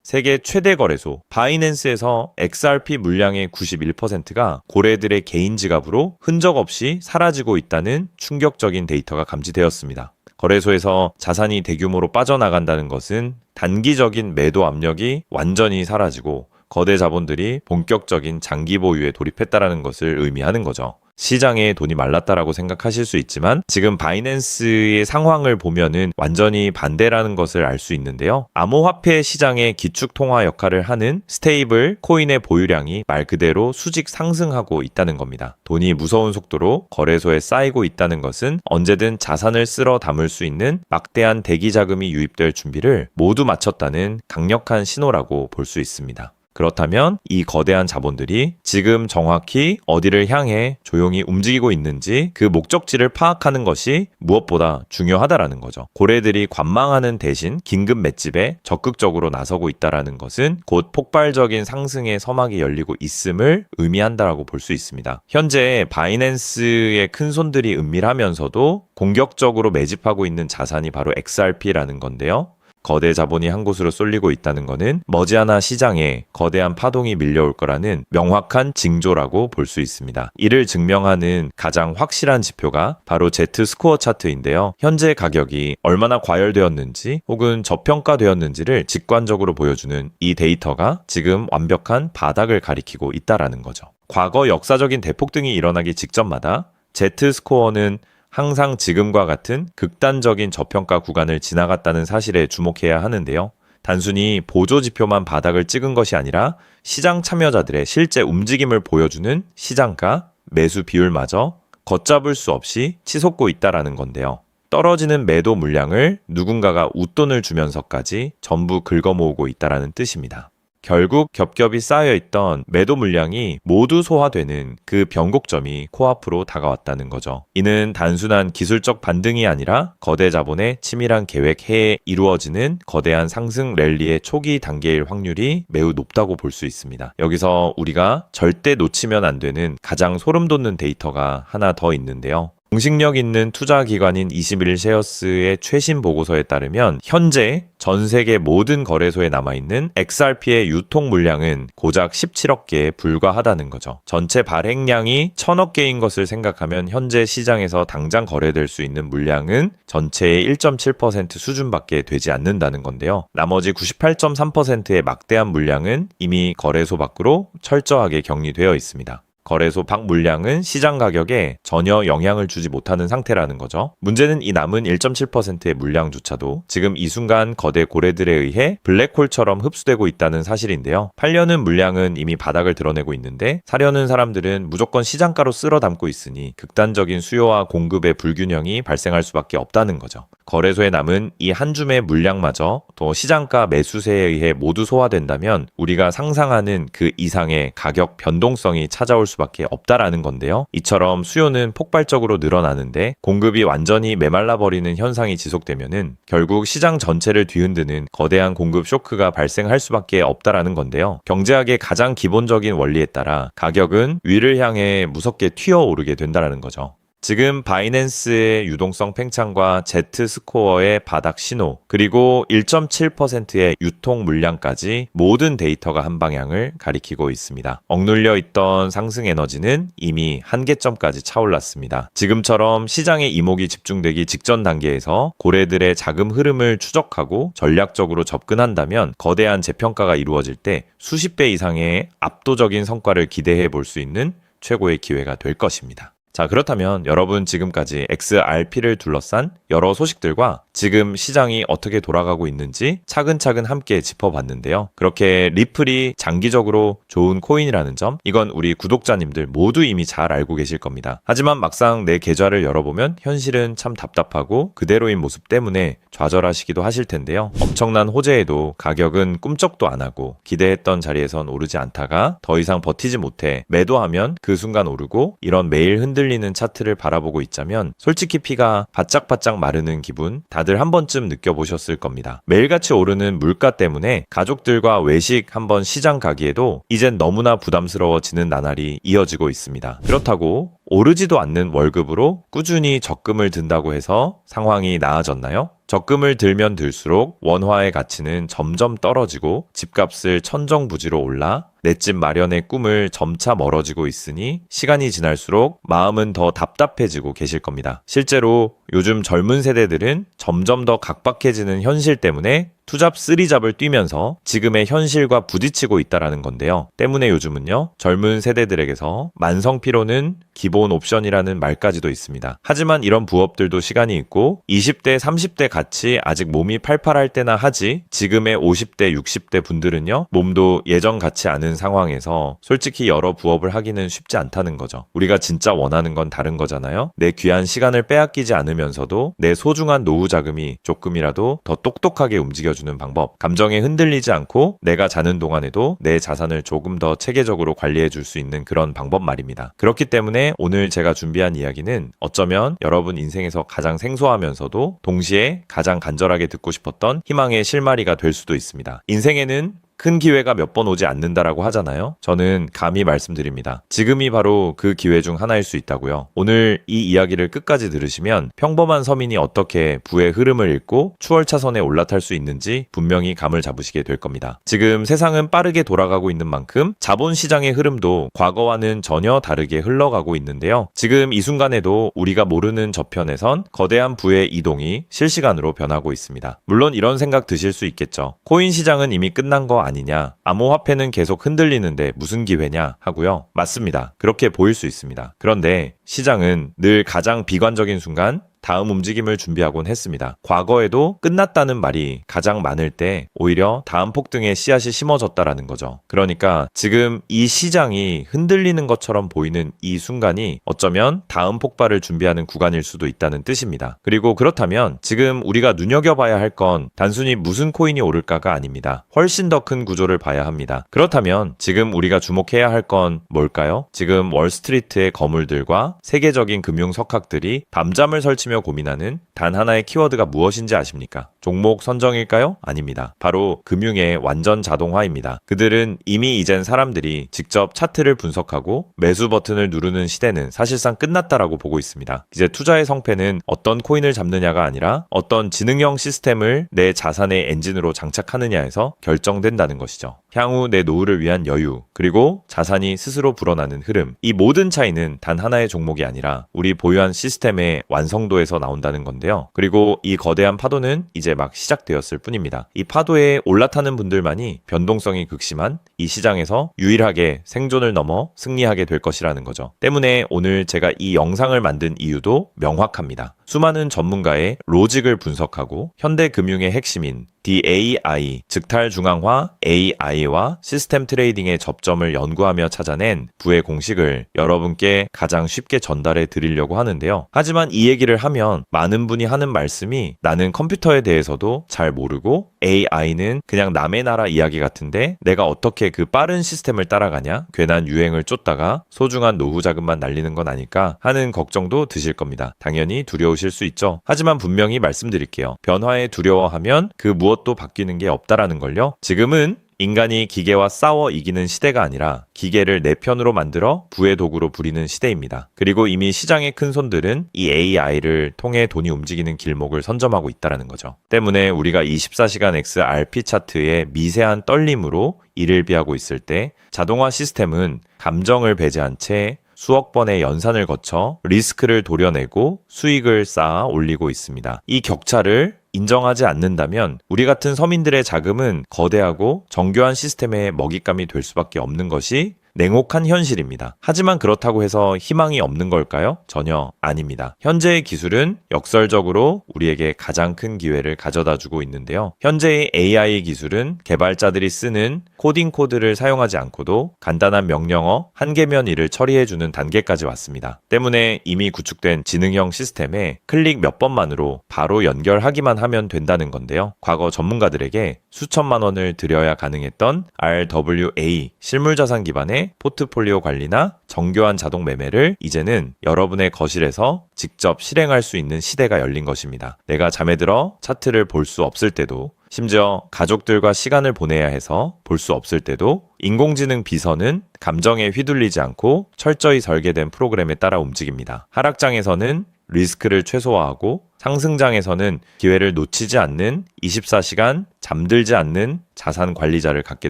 세계 최대 거래소 바이낸스에서 XRP 물량의 91%가 고래들의 개인 지갑으로 흔적 없이 사라지고 있다는 충격적인 데이터가 감지되었습니다. 거래소에서 자산이 대규모로 빠져나간다는 것은 단기적인 매도 압력이 완전히 사라지고 거대 자본들이 본격적인 장기 보유에 돌입했다는 것을 의미하는 거죠. 시장에 돈이 말랐다라고 생각하실 수 있지만 지금 바이낸스의 상황을 보면은 완전히 반대라는 것을 알 수 있는데요. 암호화폐 시장의 기축 통화 역할을 하는 스테이블 코인의 보유량이 말 그대로 수직 상승하고 있다는 겁니다. 돈이 무서운 속도로 거래소에 쌓이고 있다는 것은 언제든 자산을 쓸어 담을 수 있는 막대한 대기 자금이 유입될 준비를 모두 마쳤다는 강력한 신호라고 볼 수 있습니다. 그렇다면 이 거대한 자본들이 지금 정확히 어디를 향해 조용히 움직이고 있는지 그 목적지를 파악하는 것이 무엇보다 중요하다라는 거죠. 고래들이 관망하는 대신 긴급 맷집에 적극적으로 나서고 있다라는 것은 곧 폭발적인 상승의 서막이 열리고 있음을 의미한다라고 볼 수 있습니다. 현재 바이낸스의 큰손들이 은밀하면서도 공격적으로 매집하고 있는 자산이 바로 XRP라는 건데요. 거대 자본이 한 곳으로 쏠리고 있다는 것은 머지않아 시장에 거대한 파동이 밀려올 거라는 명확한 징조라고 볼 수 있습니다. 이를 증명하는 가장 확실한 지표가 바로 Z스코어 차트인데요. 현재 가격이 얼마나 과열되었는지 혹은 저평가되었는지를 직관적으로 보여주는 이 데이터가 지금 완벽한 바닥을 가리키고 있다라는 거죠. 과거 역사적인 대폭등이 일어나기 직전마다 Z스코어는 항상 지금과 같은 극단적인 저평가 구간을 지나갔다는 사실에 주목해야 하는데요. 단순히 보조 지표만 바닥을 찍은 것이 아니라 시장 참여자들의 실제 움직임을 보여주는 시장가, 매수 비율마저 걷잡을 수 없이 치솟고 있다라는 건데요. 떨어지는 매도 물량을 누군가가 웃돈을 주면서까지 전부 긁어모으고 있다라는 뜻입니다. 결국 겹겹이 쌓여있던 매도 물량이 모두 소화되는 그 변곡점이 코앞으로 다가왔다는 거죠. 이는 단순한 기술적 반등이 아니라 거대 자본의 치밀한 계획 해에 이루어지는 거대한 상승 랠리의 초기 단계일 확률이 매우 높다고 볼 수 있습니다. 여기서 우리가 절대 놓치면 안 되는 가장 소름 돋는 데이터가 하나 더 있는데요. 공식력 있는 투자기관인 21쉐어스의 최신 보고서에 따르면 현재 전 세계 모든 거래소에 남아있는 XRP의 유통 물량은 고작 17억 개에 불과하다는 거죠. 전체 발행량이 1000억 개인 것을 생각하면 현재 시장에서 당장 거래될 수 있는 물량은 전체의 1.7% 수준밖에 되지 않는다는 건데요. 나머지 98.3%의 막대한 물량은 이미 거래소 밖으로 철저하게 격리되어 있습니다. 거래소 밖 물량은 시장 가격에 전혀 영향을 주지 못하는 상태라는 거죠. 문제는 이 남은 1.7%의 물량조차도 지금 이 순간 거대 고래들에 의해 블랙홀처럼 흡수되고 있다는 사실인데요. 팔려는 물량은 이미 바닥을 드러내고 있는데 사려는 사람들은 무조건 시장가로 쓸어 담고 있으니 극단적인 수요와 공급의 불균형이 발생할 수밖에 없다는 거죠. 거래소에 남은 이 한 줌의 물량마저 또 시장가 매수세에 의해 모두 소화된다면 우리가 상상하는 그 이상의 가격 변동성이 찾아올 수밖에 없다라는 건데요. 이처럼 수요는 폭발적으로 늘어나는데 공급이 완전히 메말라버리는 현상이 지속되면은 결국 시장 전체를 뒤흔드는 거대한 공급 쇼크가 발생할 수밖에 없다라는 건데요. 경제학의 가장 기본적인 원리에 따라 가격은 위를 향해 무섭게 튀어오르게 된다라는 거죠. 지금 바이낸스의 유동성 팽창과 Z스코어의 바닥 신호, 그리고 1.7%의 유통 물량까지 모든 데이터가 한 방향을 가리키고 있습니다. 억눌려 있던 상승 에너지는 이미 한계점까지 차올랐습니다. 지금처럼 시장의 이목이 집중되기 직전 단계에서 고래들의 자금 흐름을 추적하고 전략적으로 접근한다면 거대한 재평가가 이루어질 때 수십 배 이상의 압도적인 성과를 기대해 볼 수 있는 최고의 기회가 될 것입니다. 자, 그렇다면 여러분 지금까지 XRP를 둘러싼 여러 소식들과 지금 시장이 어떻게 돌아가고 있는지 차근차근 함께 짚어봤는데요. 그렇게 리플이 장기적으로 좋은 코인이라는 점, 이건 우리 구독자님들 모두 이미 잘 알고 계실 겁니다. 하지만 막상 내 계좌를 열어보면 현실은 참 답답하고 그대로인 모습 때문에 좌절하시기도 하실 텐데요. 엄청난 호재에도 가격은 꿈쩍도 안 하고 기대했던 자리에선 오르지 않다가 더 이상 버티지 못해 매도하면 그 순간 오르고, 이런 매일 흔들리는 차트를 바라보고 있자면 솔직히 피가 바짝바짝 마르는 기분 다들 한 번쯤 느껴보셨을 겁니다. 매일같이 오르는 물가 때문에 가족들과 외식 한번 시장 가기에도 이젠 너무나 부담스러워지는 나날이 이어지고 있습니다. 그렇다고 오르지도 않는 월급으로 꾸준히 적금을 든다고 해서 상황이 나아졌나요? 적금을 들면 들수록 원화의 가치는 점점 떨어지고 집값을 천정부지로 올라 내 집 마련의 꿈을 점차 멀어지고 있으니 시간이 지날수록 마음은 더 답답해지고 계실 겁니다. 실제로 요즘 젊은 세대들은 점점 더 각박해지는 현실 때문에 투잡 쓰리잡을 뛰면서 지금의 현실과 부딪히고 있다라는 건데요. 때문에 요즘은요, 젊은 세대들에게서 만성 피로는 기본 옵션이라는 말까지도 있습니다. 하지만 이런 부업들도 시간이 있고 20대, 30대 같이 아직 몸이 팔팔할 때나 하지 지금의 50대, 60대 분들은요, 몸도 예전 같지 않은 상황에서 솔직히 여러 부업을 하기는 쉽지 않다는 거죠. 우리가 진짜 원하는 건 다른 거잖아요. 내 귀한 시간을 빼앗기지 않으면서도 내 소중한 노후 자금이 조금이라도 더 똑똑하게 움직여주는 방법, 감정에 흔들리지 않고 내가 자는 동안에도 내 자산을 조금 더 체계적으로 관리해 줄 수 있는 그런 방법 말입니다. 그렇기 때문에 오늘 제가 준비한 이야기는 어쩌면 여러분 인생에서 가장 생소하면서도 동시에 가장 간절하게 듣고 싶었던 희망의 실마리가 될 수도 있습니다. 인생에는 큰 기회가 몇 번 오지 않는다라고 하잖아요. 저는 감히 말씀드립니다. 지금이 바로 그 기회 중 하나일 수 있다고요. 오늘 이 이야기를 끝까지 들으시면 평범한 서민이 어떻게 부의 흐름을 읽고 추월차선에 올라탈 수 있는지 분명히 감을 잡으시게 될 겁니다. 지금 세상은 빠르게 돌아가고 있는 만큼 자본시장의 흐름도 과거와는 전혀 다르게 흘러가고 있는데요. 지금 이 순간에도 우리가 모르는 저편에선 거대한 부의 이동이 실시간으로 변하고 있습니다. 물론 이런 생각 드실 수 있겠죠. 코인 시장은 이미 끝난 거 아니냐, 암호화폐는 계속 흔들리는데 무슨 기회냐 하고요. 맞습니다. 그렇게 보일 수 있습니다. 그런데 시장은 늘 가장 비관적인 순간 다음 움직임을 준비하곤 했습니다. 과거에도 끝났다는 말이 가장 많을 때 오히려 다음 폭등의 씨앗이 심어졌다라는 거죠. 그러니까 지금 이 시장이 흔들리는 것처럼 보이는 이 순간이 어쩌면 다음 폭발을 준비하는 구간일 수도 있다는 뜻입니다. 그리고 그렇다면 지금 우리가 눈여겨봐야 할 건 단순히 무슨 코인이 오를까가 아닙니다. 훨씬 더 큰 구조를 봐야 합니다. 그렇다면 지금 우리가 주목해야 할 건 뭘까요? 지금 월스트리트의 거물들과 세계적인 금융 석학들이 밤잠을 설치며 고민하는 단 하나의 키워드가 무엇인지 아십니까? 종목 선정일까요? 아닙니다. 바로 금융의 완전 자동화입니다. 그들은 이미 이젠 사람들이 직접 차트를 분석하고 매수 버튼을 누르는 시대는 사실상 끝났다라고 보고 있습니다. 이제 투자의 성패는 어떤 코인을 잡느냐가 아니라 어떤 지능형 시스템을 내 자산의 엔진으로 장착하느냐에서 결정된다는 것이죠. 향후 내 노후를 위한 여유, 그리고 자산이 스스로 불어나는 흐름, 이 모든 차이는 단 하나의 종목이 아니라 우리 보유한 시스템의 완성도에서 나온다는 건데요. 그리고 이 거대한 파도는 이제 막 시작되었을 뿐입니다. 이 파도에 올라타는 분들만이 변동성이 극심한 이 시장에서 유일하게 생존을 넘어 승리하게 될 것이라는 거죠. 때문에 오늘 제가 이 영상을 만든 이유도 명확합니다. 수많은 전문가의 로직을 분석하고 현대 금융의 핵심인 DAI, 즉 탈중앙화 AI와 시스템 트레이딩의 접점을 연구하며 찾아낸 부의 공식을 여러분께 가장 쉽게 전달해 드리려고 하는데요. 하지만 이 얘기를 하면 많은 분이 하는 말씀이 나는 컴퓨터에 대해서도 잘 모르고 AI는 그냥 남의 나라 이야기 같은데 내가 어떻게 그 빠른 시스템을 따라가냐? 괜한 유행을 쫓다가 소중한 노후 자금만 날리는 건 아닐까 하는 걱정도 드실 겁니다. 당연히 두려우실 수 있죠. 하지만 분명히 말씀드릴게요. 변화에 두려워하면 그 무엇도 바뀌는 게 없다라는 걸요. 지금은 인간이 기계와 싸워 이기는 시대가 아니라 기계를 내 편으로 만들어 부의 도구로 부리는 시대입니다. 그리고 이미 시장의 큰 손들은 이 AI를 통해 돈이 움직이는 길목을 선점하고 있다는 거죠. 때문에 우리가 24시간 XRP 차트의 미세한 떨림으로 이를 비하고 있을 때 자동화 시스템은 감정을 배제한 채 수억 번의 연산을 거쳐 리스크를 도려내고 수익을 쌓아 올리고 있습니다. 이 격차를 인정하지 않는다면 우리 같은 서민들의 자금은 거대하고 정교한 시스템의 먹잇감이 될 수밖에 없는 것이 냉혹한 현실입니다. 하지만 그렇다고 해서 희망이 없는 걸까요? 전혀 아닙니다. 현재의 기술은 역설적으로 우리에게 가장 큰 기회를 가져다주고 있는데요. 현재의 AI 기술은 개발자들이 쓰는 코딩 코드를 사용하지 않고도 간단한 명령어 한 개면 일을 처리해주는 단계까지 왔습니다. 때문에 이미 구축된 지능형 시스템에 클릭 몇 번만으로 바로 연결하기만 하면 된다는 건데요. 과거 전문가들에게 수천만 원을 들여야 가능했던 RWA 실물자산 기반의 포트폴리오 관리나 정교한 자동 매매를 이제는 여러분의 거실에서 직접 실행할 수 있는 시대가 열린 것입니다. 내가 잠에 들어 차트를 볼 수 없을 때도 심지어 가족들과 시간을 보내야 해서 볼 수 없을 때도 인공지능 비서는 감정에 휘둘리지 않고 철저히 설계된 프로그램에 따라 움직입니다. 하락장에서는 리스크를 최소화하고 상승장에서는 기회를 놓치지 않는 24시간 잠들지 않는 자산 관리자를 갖게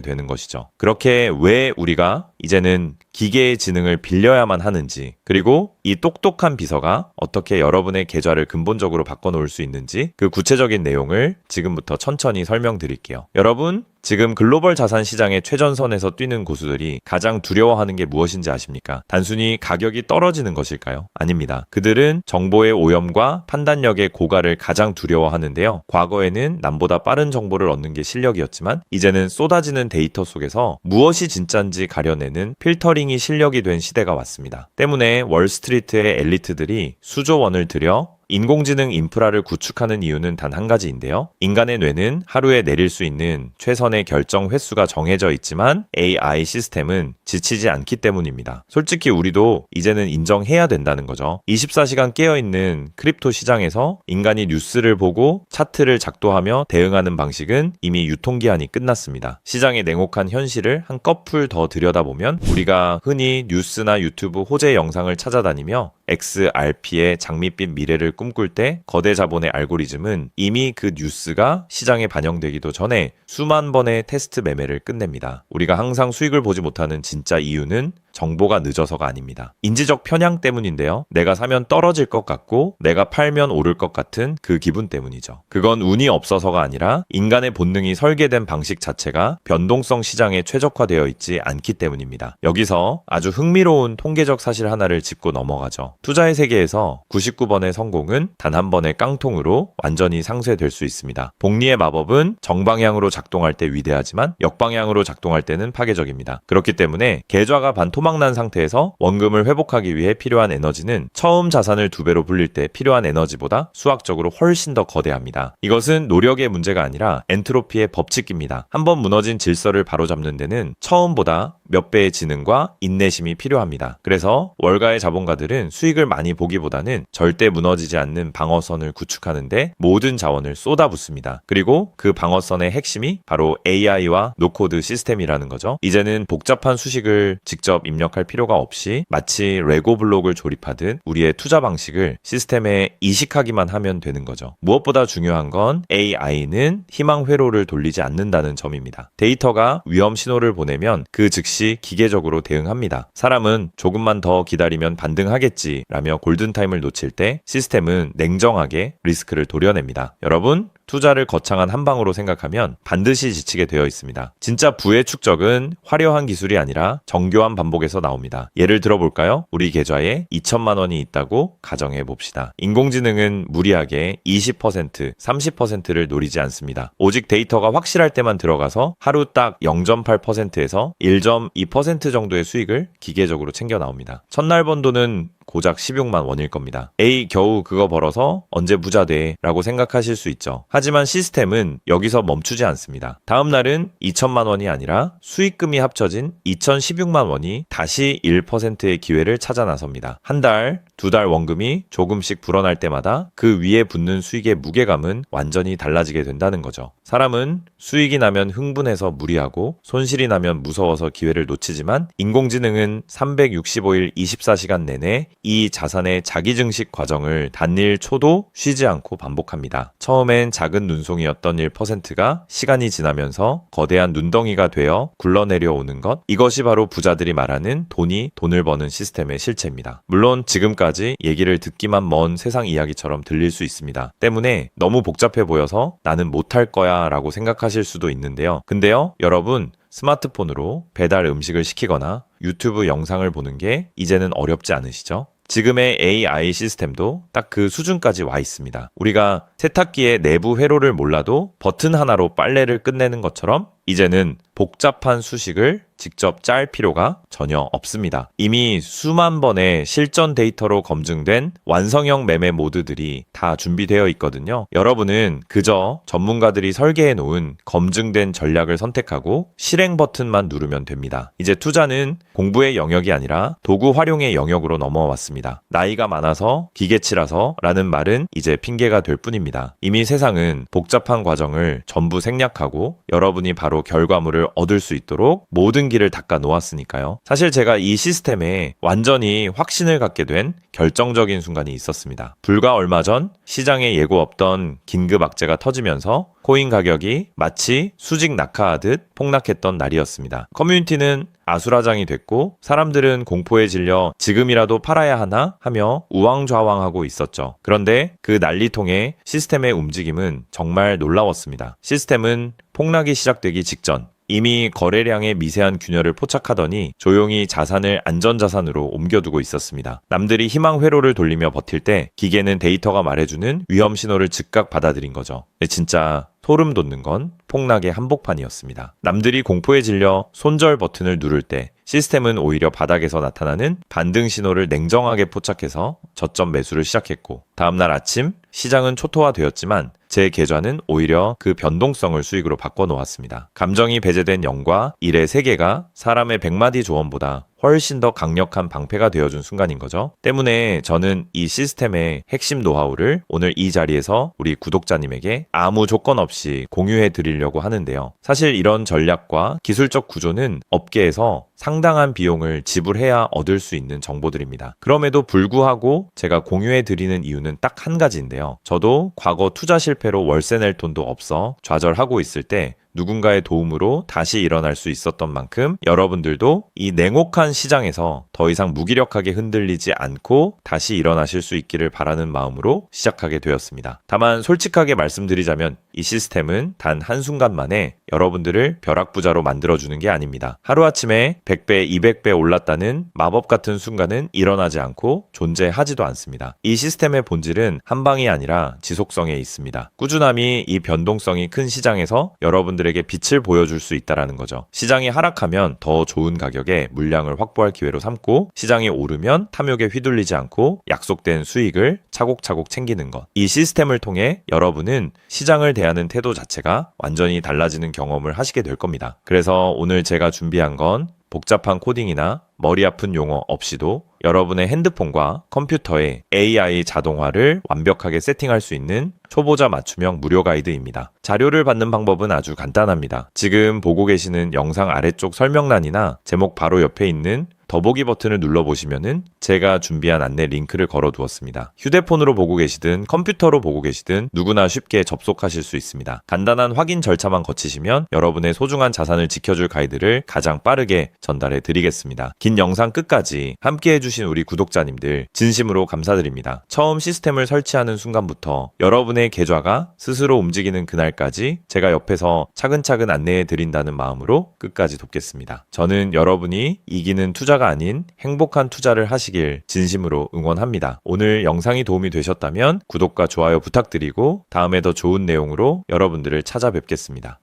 되는 것이죠. 그렇게 왜 우리가 이제는 기계의 지능을 빌려야만 하는지, 그리고 이 똑똑한 비서가 어떻게 여러분의 계좌를 근본적으로 바꿔놓을 수 있는지 그 구체적인 내용을 지금부터 천천히 설명드릴게요. 여러분, 지금 글로벌 자산 시장의 최전선에서 뛰는 고수들이 가장 두려워하는 게 무엇인지 아십니까? 단순히 가격이 떨어지는 것일까요? 아닙니다. 그들은 정보의 오염과 판단력의 고갈을 가장 두려워하는데요. 과거에는 남보다 빠른 정보를 얻는 게 실력이었지만 이제는 쏟아지는 데이터 속에서 무엇이 진짜인지 가려내는 필터링이 실력이 된 시대가 왔습니다. 때문에 월스트리트의 엘리트들이 수조 원을 들여 인공지능 인프라를 구축하는 이유는 단 한 가지인데요. 인간의 뇌는 하루에 내릴 수 있는 최선의 결정 횟수가 정해져 있지만 AI 시스템은 지치지 않기 때문입니다. 솔직히 우리도 이제는 인정해야 된다는 거죠. 24시간 깨어있는 크립토 시장에서 인간이 뉴스를 보고 차트를 작도하며 대응하는 방식은 이미 유통기한이 끝났습니다. 시장의 냉혹한 현실을 한꺼풀 더 들여다보면 우리가 흔히 뉴스나 유튜브 호재 영상을 찾아다니며 XRP의 장밋빛 미래를 꿈꿀 때 거대 자본의 알고리즘은 이미 그 뉴스가 시장에 반영되기도 전에 수만 번의 테스트 매매를 끝냅니다. 우리가 항상 수익을 보지 못하는 진짜 이유는 정보가 늦어서가 아닙니다. 인지적 편향 때문인데요. 내가 사면 떨어질 것 같고 내가 팔면 오를 것 같은 그 기분 때문이죠. 그건 운이 없어서가 아니라 인간의 본능이 설계된 방식 자체가 변동성 시장에 최적화되어 있지 않기 때문입니다. 여기서 아주 흥미로운 통계적 사실 하나를 짚고 넘어가죠. 투자의 세계에서 99번의 성공은 단 한 번의 깡통으로 완전히 상쇄될 수 있습니다. 복리의 마법은 정방향으로 작동할 때 위대하지만 역방향으로 작동할 때는 파괴적입니다. 그렇기 때문에 계좌가 반토막난 상태에서 원금을 회복하기 위해 필요한 에너지는 처음 자산을 2배로 불릴 때 필요한 에너지보다 수학적으로 훨씬 더 거대합니다. 이것은 노력의 문제가 아니라 엔트로피의 법칙입니다. 한번 무너진 질서를 바로잡는 데는 처음보다 몇 배의 지능과 인내심이 필요합니다. 그래서 월가의 자본가들은 수익을 많이 보기보다는 절대 무너지지 않는 방어선을 구축하는데 모든 자원을 쏟아붓습니다. 그리고 그 방어선의 핵심이 바로 AI와 노코드 시스템이라는 거죠. 이제는 복잡한 수식을 직접 입력할 필요가 없이 마치 레고 블록을 조립하듯 우리의 투자 방식을 시스템에 이식하기만 하면 되는 거죠. 무엇보다 중요한 건 AI는 희망 회로를 돌리지 않는다는 점입니다. 데이터가 위험 신호를 보내면 그 즉시 기계적으로 대응합니다. 사람은 조금만 더 기다리면 반등하겠지 라며 골든타임을 놓칠 때 시스템은 냉정하게 리스크를 도려냅니다. 여러분, 투자를 거창한 한 방으로 생각하면 반드시 지치게 되어 있습니다. 진짜 부의 축적은 화려한 기술이 아니라 정교한 반복에서 나옵니다. 예를 들어볼까요? 우리 계좌에 2천만 원이 있다고 가정해 봅시다. 인공지능은 무리하게 20%, 30%를 노리지 않습니다. 오직 데이터가 확실할 때만 들어가서 하루 딱 0.8%에서 1.2% 정도의 수익을 기계적으로 챙겨 나옵니다. 첫날 번 돈은 고작 16만 원일 겁니다. 에이, 겨우 그거 벌어서 언제 부자 돼? 라고 생각하실 수 있죠. 하지만 시스템은 여기서 멈추지 않습니다. 다음 날은 2천만 원이 아니라 수익금이 합쳐진 2,016만 원이 다시 1%의 기회를 찾아 나섭니다. 한 달, 2달 원금이 조금씩 불어날 때마다 그 위에 붙는 수익의 무게감은 완전히 달라지게 된다는 거죠. 사람은 수익이 나면 흥분해서 무리하고 손실이 나면 무서워서 기회를 놓치지만 인공지능은 365일 24시간 내내 이 자산의 자기증식 과정을 단일 초도 쉬지 않고 반복합니다. 처음엔 작은 눈송이였던 1%가 시간이 지나면서 거대한 눈덩이가 되어 굴러내려오는 것, 이것이 바로 부자들이 말하는 돈이 돈을 버는 시스템의 실체입니다. 물론 지금까지 얘기를 듣기만 먼 세상 이야기처럼 들릴 수 있습니다. 때문에 너무 복잡해 보여서 나는 못할 거야 라고 생각하실 수도 있는데요. 근데요, 여러분, 스마트폰으로 배달 음식을 시키거나 유튜브 영상을 보는 게 이제는 어렵지 않으시죠? 지금의 AI 시스템도 딱 그 수준까지 와 있습니다. 우리가 세탁기의 내부 회로를 몰라도 버튼 하나로 빨래를 끝내는 것처럼 이제는 복잡한 수식을 직접 짤 필요가 전혀 없습니다. 이미 수만 번의 실전 데이터로 검증된 완성형 매매 모드들이 다 준비되어 있거든요. 여러분은 그저 전문가들이 설계해 놓은 검증된 전략을 선택하고 실행 버튼만 누르면 됩니다. 이제 투자는 공부의 영역이 아니라 도구 활용의 영역으로 넘어왔습니다. 나이가 많아서 기계치라서 라는 말은 이제 핑계가 될 뿐입니다. 이미 세상은 복잡한 과정을 전부 생략하고 여러분이 바로 결과물을 얻을 수 있도록 모든 길을 닦아 놓았으니까요. 사실 제가 이 시스템에 완전히 확신을 갖게 된 결정적인 순간이 있었습니다. 불과 얼마 전 시장에 예고 없던 긴급 악재가 터지면서 코인 가격이 마치 수직 낙하하듯 폭락했던 날이었습니다. 커뮤니티는 아수라장이 됐고 사람들은 공포에 질려 지금이라도 팔아야 하나 하며 우왕좌왕하고 있었죠. 그런데 그 난리통의 시스템의 움직임은 정말 놀라웠습니다. 시스템은 폭락이 시작되기 직전 이미 거래량의 미세한 균열을 포착하더니 조용히 자산을 안전자산으로 옮겨두고 있었습니다. 남들이 희망 회로를 돌리며 버틸 때 기계는 데이터가 말해주는 위험 신호를 즉각 받아들인 거죠. 진짜 소름 돋는 건 폭락의 한복판이었습니다. 남들이 공포에 질려 손절 버튼을 누를 때 시스템은 오히려 바닥에서 나타나는 반등 신호를 냉정하게 포착해서 저점 매수를 시작했고 다음날 아침 시장은 초토화되었지만 제 계좌는 오히려 그 변동성을 수익으로 바꿔놓았습니다. 감정이 배제된 0과 1의 세계가 사람의 100마디 조언보다 훨씬 더 강력한 방패가 되어준 순간인 거죠. 때문에 저는 이 시스템의 핵심 노하우를 오늘 이 자리에서 우리 구독자님에게 아무 조건 없이 공유해 드리려고 하는데요. 사실 이런 전략과 기술적 구조는 업계에서 상당한 비용을 지불해야 얻을 수 있는 정보들입니다. 그럼에도 불구하고 제가 공유해 드리는 이유는 딱 한 가지인데요. 저도 과거 투자 실패로 월세 낼 돈도 없어 좌절하고 있을 때 누군가의 도움으로 다시 일어날 수 있었던 만큼 여러분들도 이 냉혹한 시장에서 더 이상 무기력하게 흔들리지 않고 다시 일어나실 수 있기를 바라는 마음으로 시작하게 되었습니다. 다만 솔직하게 말씀드리자면 이 시스템은 단 한순간 만에 여러분들을 벼락부자로 만들어주는 게 아닙니다. 하루아침에 100배, 200배 올랐다는 마법 같은 순간은 일어나지 않고 존재하지도 않습니다. 이 시스템의 본질은 한 방이 아니라 지속성에 있습니다. 꾸준함이 이 변동성이 큰 시장에서 여러분들에게 빛을 보여줄 수 있다는 거죠. 시장이 하락하면 더 좋은 가격에 물량을 확보할 기회로 삼고 시장이 오르면 탐욕에 휘둘리지 않고 약속된 수익을 차곡차곡 챙기는 것. 이 시스템을 통해 여러분은 시장을 대하는 태도 자체가 완전히 달라지는 경험을 하시게 될 겁니다. 그래서 오늘 제가 준비한 건 복잡한 코딩이나 머리 아픈 용어 없이도 여러분의 핸드폰과 컴퓨터에 AI 자동화를 완벽하게 세팅할 수 있는 초보자 맞춤형 무료 가이드입니다. 자료를 받는 방법은 아주 간단합니다. 지금 보고 계시는 영상 아래쪽 설명란이나 제목 바로 옆에 있는 더보기 버튼을 눌러보시면은 제가 준비한 안내 링크를 걸어두었습니다. 휴대폰으로 보고 계시든 컴퓨터로 보고 계시든 누구나 쉽게 접속하실 수 있습니다. 간단한 확인 절차만 거치시면 여러분의 소중한 자산을 지켜줄 가이드를 가장 빠르게 전달해 드리겠습니다. 긴 영상 끝까지 함께 해주신 우리 구독자님들 진심으로 감사드립니다. 처음 시스템을 설치하는 순간부터 여러분의 계좌가 스스로 움직이는 그날까지 제가 옆에서 차근차근 안내해 드린다는 마음으로 끝까지 돕겠습니다. 저는 여러분이 이기는 투자가 아닌 행복한 투자를 하시길 진심으로 응원합니다. 오늘 영상이 도움이 되셨다면 구독과 좋아요 부탁드리고 다음에 더 좋은 내용으로 여러분들을 찾아뵙겠습니다.